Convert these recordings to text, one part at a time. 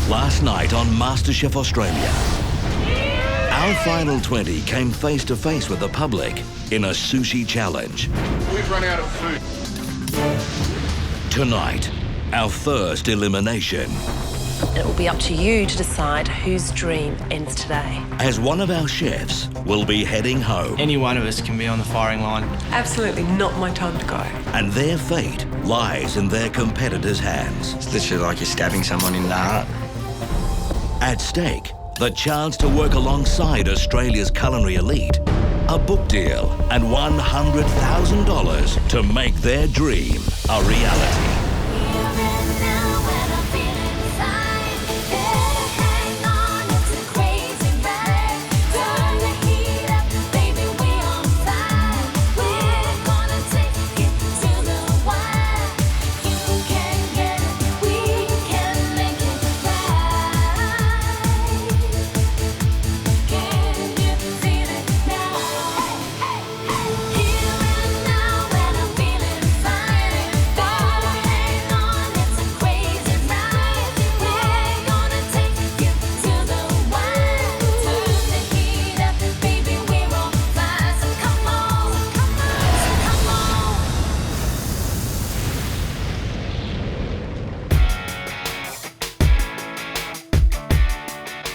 Last night on MasterChef Australia, our final 20 came face to face with the public in a sushi challenge. We've run out of food. Tonight, our first elimination. It will be up to you to decide whose dream ends today. As one of our chefs will be heading home. Any one of us can be on the firing line. Absolutely not my time to go. And their fate lies in their competitors' hands. It's literally like you're stabbing someone in the heart. At stake, the chance to work alongside Australia's culinary elite, a book deal, and $100,000 to make their dream a reality.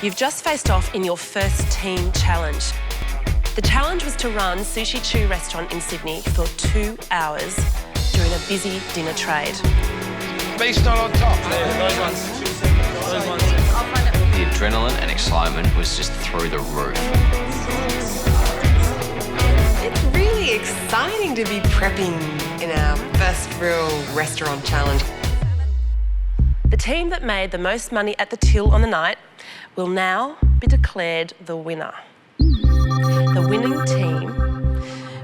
You've just faced off in your first team challenge. The challenge was to run Sushi Chu restaurant in Sydney for 2 hours during a busy dinner trade. Beast not on top. Those ones. The adrenaline and excitement was just through the roof. It's really exciting to be prepping in our first real restaurant challenge. The team that made the most money at the till on the night will now be declared the winner. The winning team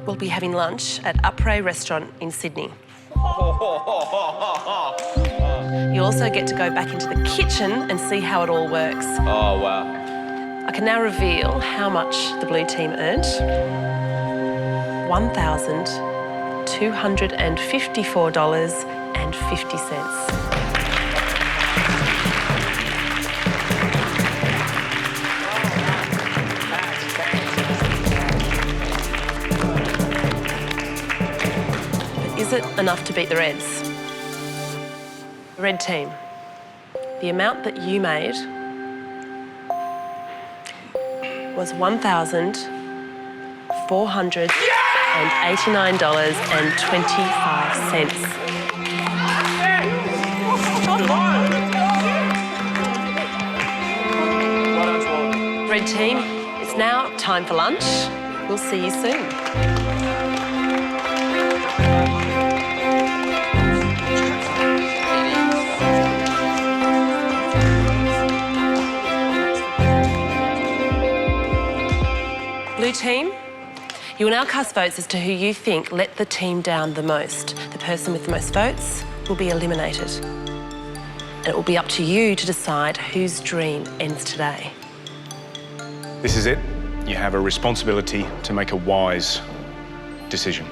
will be having lunch at Upray Restaurant in Sydney. You also get to go back into the kitchen and see how it all works. Oh, wow. I can now reveal how much the blue team earned. $1,254.50. Is it enough to beat the Reds? Red team, the amount that you made was $1,489.25. Red team, it's now time for lunch. We'll see you soon. Blue team, you will now cast votes as to who you think let the team down the most. The person with the most votes will be eliminated. And it will be up to you to decide whose dream ends today. This is it. You have a responsibility to make a wise decision.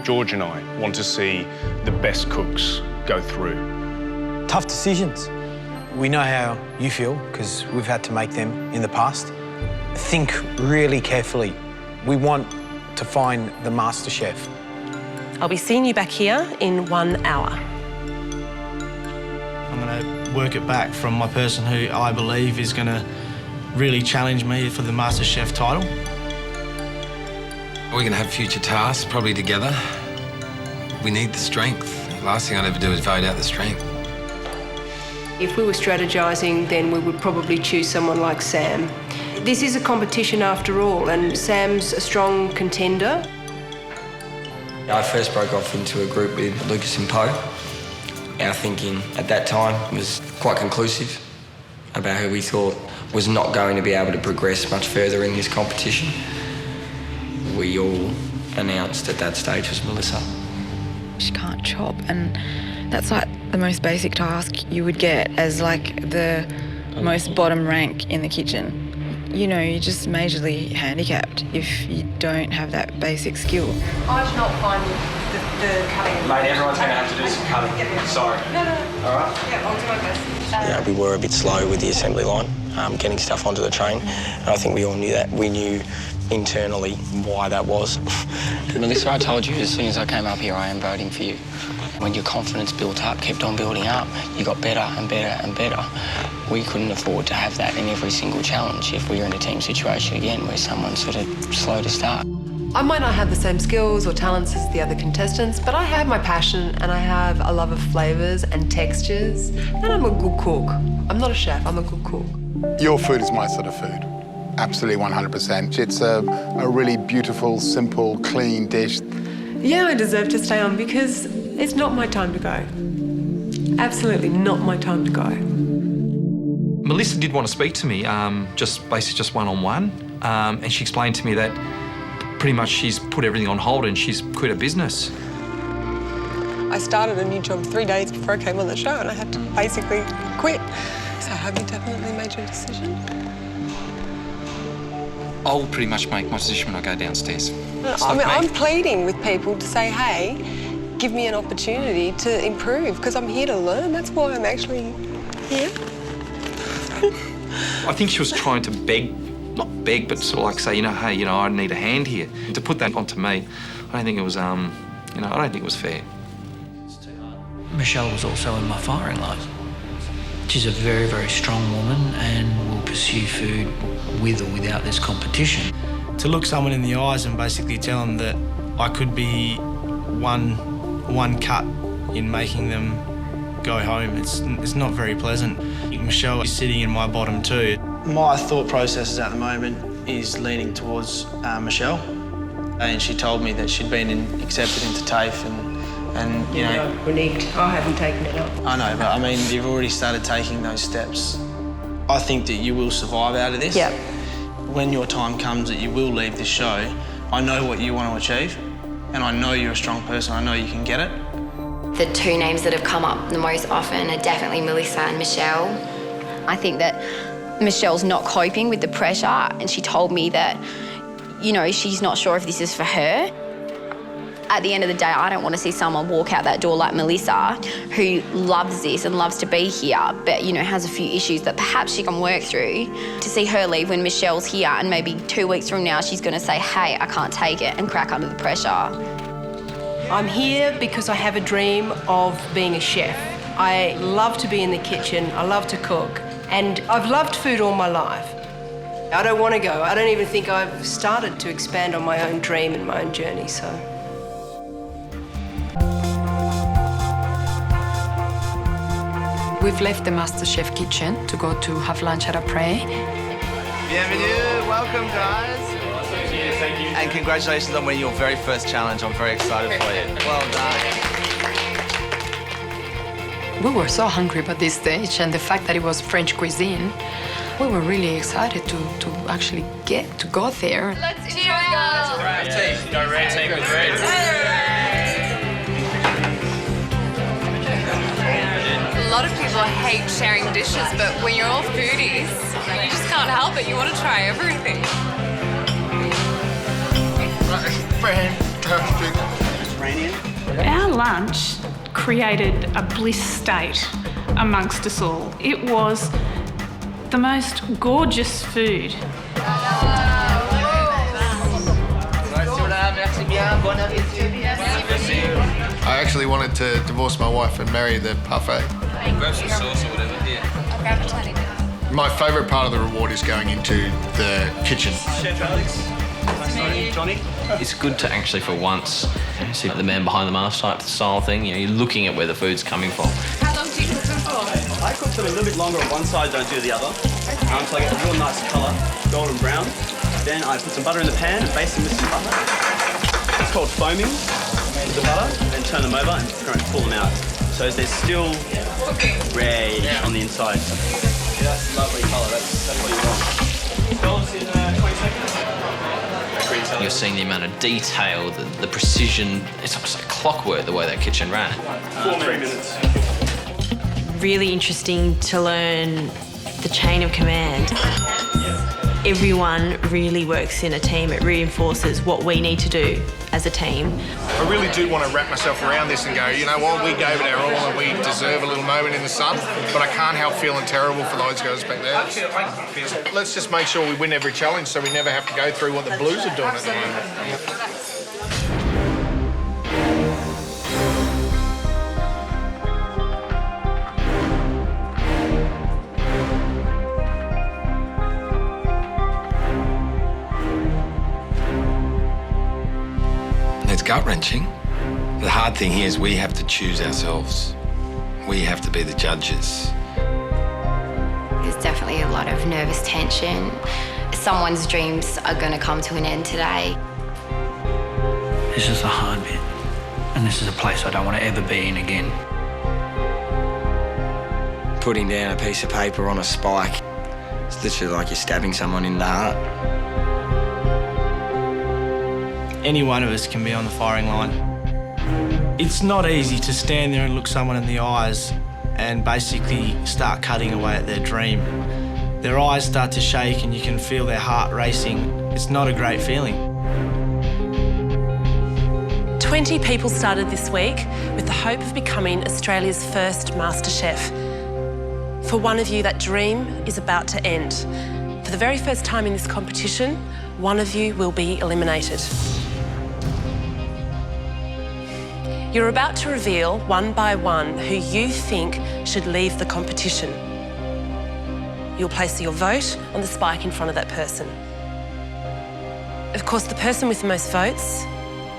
George and I want to see the best cooks go through. Tough decisions. We know how you feel because we've had to make them in the past. Think really carefully. We want to find the master chef. I'll be seeing you back here in 1 hour. I'm going to work it back from my person who I believe is going to really challenge me for the MasterChef title. We're going to have future tasks, probably together. We need the strength. The last thing I'd ever do is vote out the strength. If we were strategising, then we would probably choose someone like Sam. This is a competition after all, and Sam's a strong contender. I first broke off into a group with Lucas and Poe. Our thinking at that time was quite conclusive about who we thought was not going to be able to progress much further in this competition. We all announced at that stage was Melissa. She can't chop, and that's like the most basic task you would get as like the most bottom rank in the kitchen. You know, you're just majorly handicapped if you don't have that basic skill. I do not find the cutting. Mate, everyone's going to have to do some cutting. Sorry. No. All right? Yeah, I'll do my best. We were a bit slow with the assembly line, getting stuff onto the train, and I think we all knew that. We knew internally why that was. Melissa, I told you as soon as I came up here, I am voting for you. When your confidence built up, kept on building up, you got better and better and better. We couldn't afford to have that in every single challenge if we were in a team situation again where someone's sort of slow to start. I might not have the same skills or talents as the other contestants, but I have my passion and I have a love of flavours and textures, and I'm a good cook. I'm not a chef, I'm a good cook. Your food is my sort of food. Absolutely 100%. It's a really beautiful, simple, clean dish. Yeah, I deserve to stay on because it's not my time to go. Absolutely not my time to go. Melissa did want to speak to me, just one-on-one, and she explained to me that pretty much she's put everything on hold and she's quit her business. I started a new job 3 days before I came on the show and I had to basically quit. So have you definitely made your decision? I'll pretty much make my decision when I go downstairs. I'm pleading with people to say, hey, give me an opportunity to improve because I'm here to learn. That's why I'm actually here. I think she was trying to beg, not beg, but sort of like say, hey, I need a hand here. And to put that onto me, I don't think it was, I don't think it was fair. Michelle was also in my firing line. She's a very, very strong woman and will pursue food with or without this competition. To look someone in the eyes and basically tell them that I could be one cut in making them go home, it's not very pleasant. Michelle is sitting in my bottom two. My thought processes at the moment is leaning towards Michelle, and she told me that she'd been accepted into TAFE and you know... Reneged. I haven't taken it up. I know, but I mean, you've already started taking those steps. I think that you will survive out of this. Yep. When your time comes that you will leave this show, I know what you want to achieve, and I know you're a strong person. I know you can get it. The two names that have come up the most often are definitely Melissa and Michelle. I think that Michelle's not coping with the pressure, and she told me that, she's not sure if this is for her. At the end of the day, I don't want to see someone walk out that door like Melissa, who loves this and loves to be here, but, has a few issues that perhaps she can work through. To see her leave when Michelle's here and maybe 2 weeks from now she's going to say, hey, I can't take it, and crack under the pressure. I'm here because I have a dream of being a chef. I love to be in the kitchen, I love to cook, and I've loved food all my life. I don't want to go. I don't even think I've started to expand on my own dream and my own journey, so... We've left the MasterChef kitchen to go to have lunch at a pré. Bienvenue, welcome guys. Thank you. And congratulations on winning your very first challenge. I'm very excited for you. Well done. We were so hungry about this stage, and the fact that it was French cuisine, we were really excited to actually get to go there. Let's do it, guys. Red team. Go red team with red. A lot of people hate sharing dishes, but when you're all foodies, you just can't help it. You want to try everything. Fantastic. Our lunch created a bliss state amongst us all. It was the most gorgeous food. I actually wanted to divorce my wife and marry the parfait. Grab some sauce or whatever, yeah. I'll grab a tiny bit. My favourite part of the reward is going into the kitchen. Chef Alex. Johnny. It's good to actually, for once, see the man behind the mask type style thing. You're looking at where the food's coming from. How long do you cook them for? I cook them a little bit longer on one side, don't do the other. Okay. So I get a real nice colour, golden brown. Then I put some butter in the pan and baste them with some butter. It's called foaming with the butter, then turn them over and pull them out. So they're still red on the inside. Yeah, that's a lovely colour, that's what you want. Develops in 20 seconds. You're seeing the amount of detail, the precision. It's almost like clockwork the way that kitchen ran. 3 minutes. Really interesting to learn the chain of command. Everyone really works in a team. It reinforces what we need to do as a team. I really do want to wrap myself around this and go, you know what, we gave it our all and we deserve a little moment in the sun, but I can't help feeling terrible for those guys back there. Let's just make sure we win every challenge so we never have to go through what the Blues are doing at the moment. It's gut-wrenching. The hard thing here is we have to choose ourselves. We have to be the judges. There's definitely a lot of nervous tension. Someone's dreams are going to come to an end today. This is the hard bit, and this is a place I don't want to ever be in again. Putting down a piece of paper on a spike, it's literally like you're stabbing someone in the heart. Any one of us can be on the firing line. It's not easy to stand there and look someone in the eyes and basically start cutting away at their dream. Their eyes start to shake and you can feel their heart racing. It's not a great feeling. 20 people started this week with the hope of becoming Australia's first MasterChef. For one of you, that dream is about to end. For the very first time in this competition, one of you will be eliminated. You're about to reveal, one by one, who you think should leave the competition. You'll place your vote on the spike in front of that person. Of course, the person with the most votes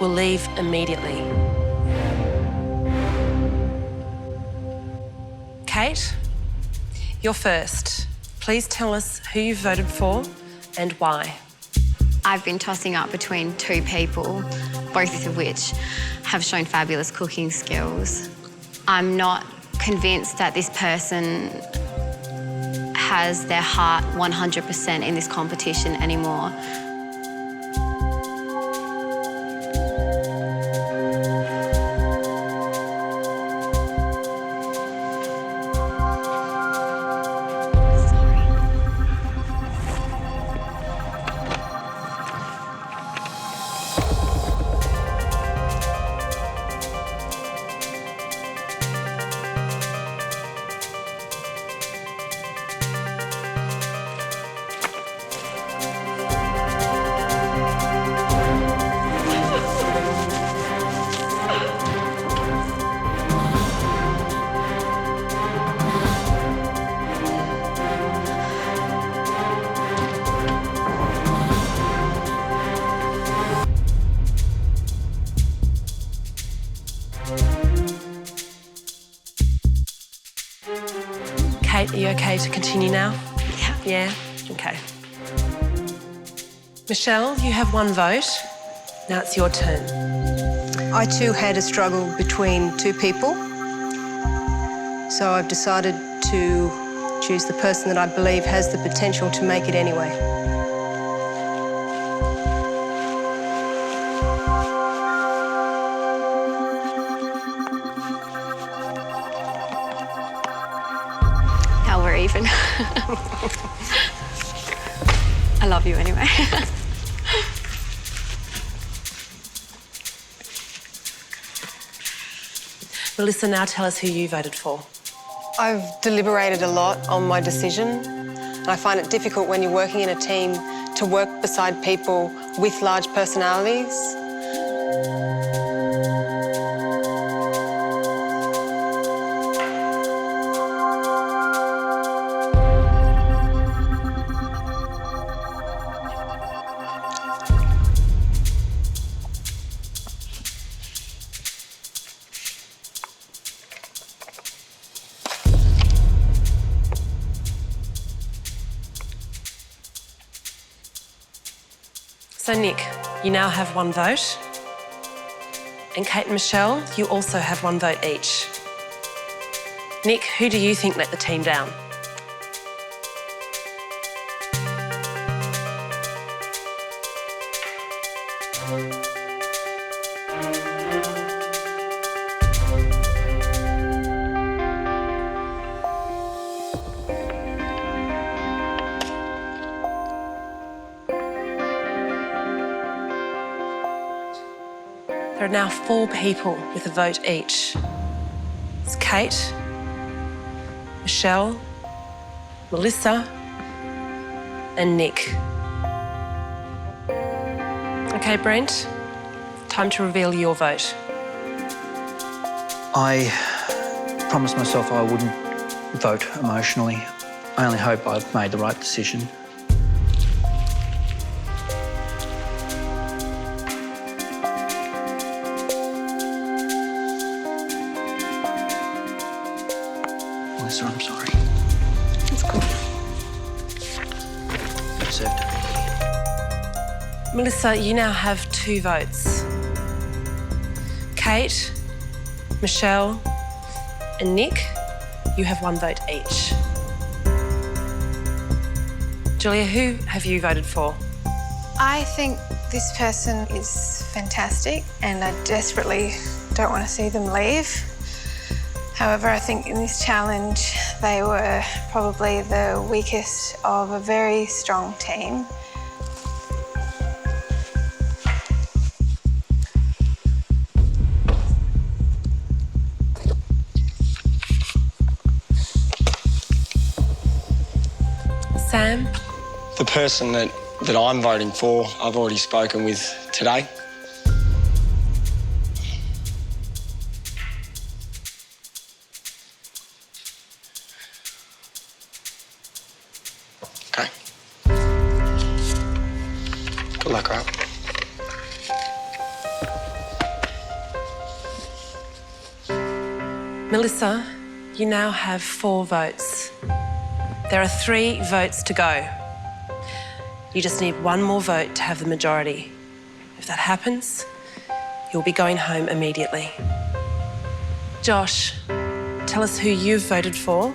will leave immediately. Kate, you're first. Please tell us who you voted for and why. I've been tossing up between two people, both of which have shown fabulous cooking skills. I'm not convinced that this person has their heart 100% in this competition anymore. Kate, are you okay to continue now? Yeah. Yeah? Okay. Michelle, you have one vote. Now it's your turn. I too had a struggle between two people. So I've decided to choose the person that I believe has the potential to make it anyway. Now we're even. I love you anyway. Melissa, now tell us who you voted for. I've deliberated a lot on my decision, and I find it difficult when you're working in a team to work beside people with large personalities. So, Nick, you now have one vote. And Kate and Michelle, you also have one vote each. Nick, who do you think let the team down? There are now 4 people with a vote each. It's Kate, Michelle, Melissa, and Nick. Okay, Brent, time to reveal your vote. I promised myself I wouldn't vote emotionally. I only hope I've made the right decision. Melissa, I'm sorry. That's cool. You deserve to be here. Melissa, you now have 2 votes. Kate, Michelle, and Nick, you have 1 vote each. Julia, who have you voted for? I think this person is fantastic and I desperately don't want to see them leave. However, I think in this challenge, they were probably the weakest of a very strong team. Sam? The person that I'm voting for, I've already spoken with today. Okay. Good luck, right? Melissa, you now have 4 votes. There are 3 votes to go. You just need 1 more vote to have the majority. If that happens, you'll be going home immediately. Josh, tell us who you've voted for.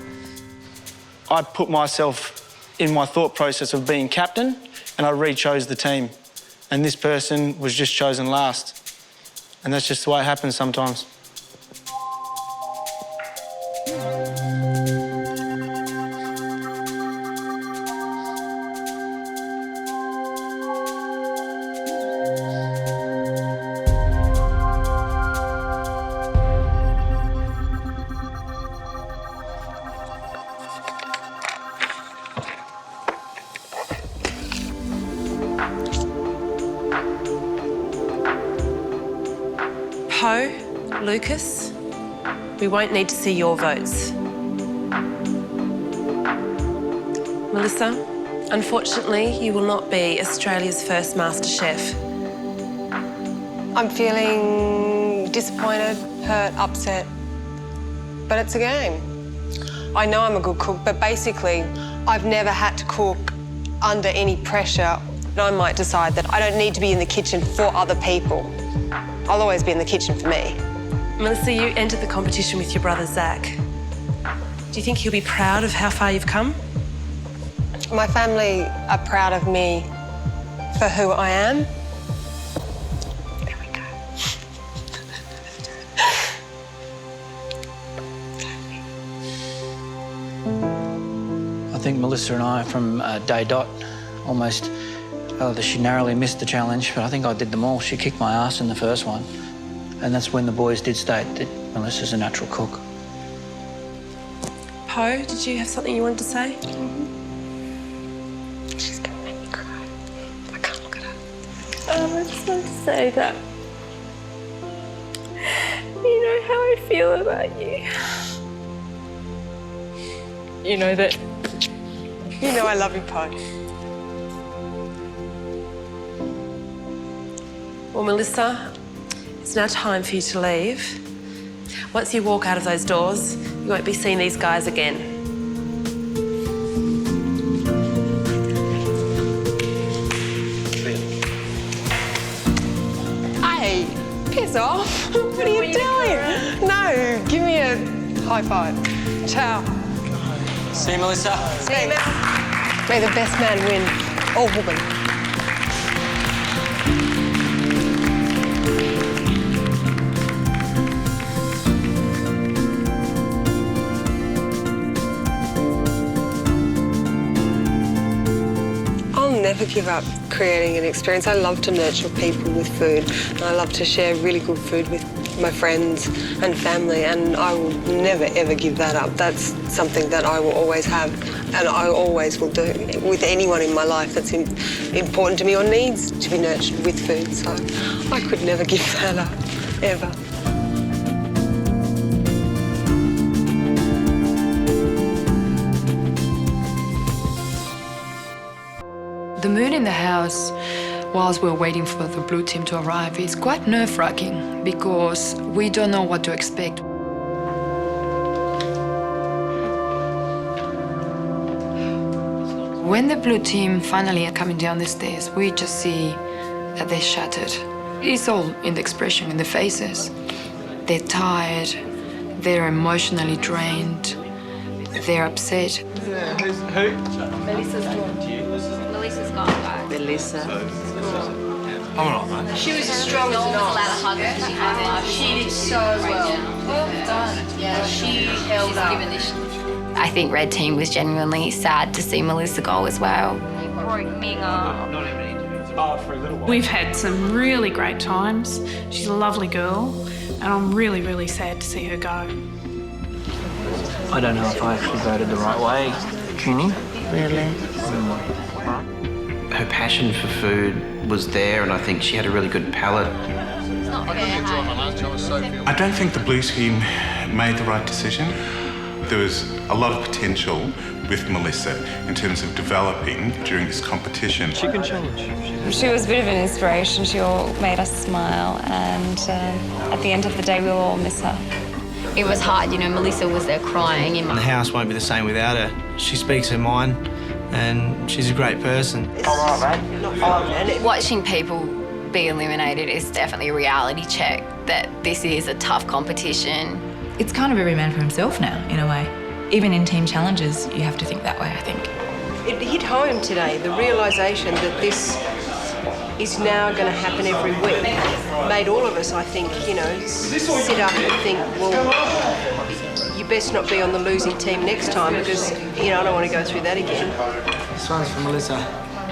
I put myself in my thought process of being captain and I re-chose the team. And this person was just chosen last. And that's just the way it happens sometimes. Poe, Lucas, we won't need to see your votes. Melissa, unfortunately, you will not be Australia's first MasterChef. I'm feeling disappointed, hurt, upset, but it's a game. I know I'm a good cook, but basically, I've never had to cook under any pressure. I might decide that I don't need to be in the kitchen for other people. I'll always be in the kitchen for me. Melissa, you entered the competition with your brother, Zach. Do you think he'll be proud of how far you've come? My family are proud of me for who I am. There we go. I think Melissa and I, from day dot, almost, she narrowly missed the challenge, but I think I did them all. She kicked my ass in the first one. And that's when the boys did state that Melissa's a natural cook. Poe, did you have something you wanted to say? She's gonna make me cry. I can't look at her. I just want to say that you know how I feel about you. You know that. You know I love you, Poe. Well, Melissa, it's now time for you to leave. Once you walk out of those doors, you won't be seeing these guys again. Hey, piss off. What are you doing? No, give me a high five. Ciao. See you, Melissa. See you, Mel. May the best man win, or woman. never give up creating an experience. I love to nurture people with food, and I love to share really good food with my friends and family, and I will never, ever give that up. That's something that I will always have, and I always will do with anyone in my life that's important to me or needs to be nurtured with food. So I could never give that up, ever. The mood in the house whilst we're waiting for the blue team to arrive is quite nerve-wracking because we don't know what to expect. When the blue team finally are coming down the stairs, we just see that they're shattered. It's all in the expression, in the faces. They're tired, they're emotionally drained, they're upset. Who's who? Melissa's gone. Melissa's gone, guys. Melissa. I'm all right, mate. She was as strong as an ox. She did so well. Well done. Yeah, she held up. I think Red Team was genuinely sad to see Melissa go as well. We've had some really great times. She's a lovely girl, and I'm really, really sad to see her go. I don't know if I actually voted the right way, Junie. Really? Her passion for food was there, and I think she had a really good palate. I don't think the blue team made the right decision. There was a lot of potential with Melissa in terms of developing during this competition. Chicken challenge. She was a bit of an inspiration. She all made us smile, and at the end of the day, we'll all miss her. It was hard, you know, Melissa was there crying. The house won't be the same without her. She speaks her mind, and she's a great person. Watching people be eliminated is definitely a reality check that this is a tough competition. It's kind of every man for himself now, in a way. Even in team challenges, you have to think that way, I think. It hit home today, the realisation that this is now going to happen every week. Made all of us, I think, you know, sit up and think, well, you best not be on the losing team next time because, you know, I don't want to go through that again. This one's for Melissa.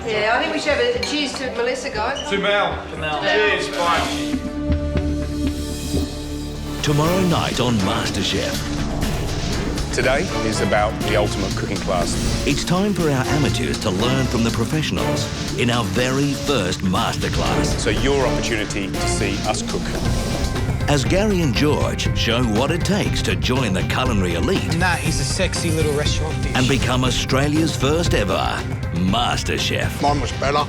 Yeah, I think we should have a cheers to Melissa, guys. To Mel. Cheers, bye. Tomorrow night on MasterChef. Today is about the ultimate cooking class. It's time for our amateurs to learn from the professionals in our very first masterclass. So your opportunity to see us cook. As Gary and George show what it takes to join the culinary elite. And that is a sexy little restaurant dish. And become Australia's first ever MasterChef. Mine was better.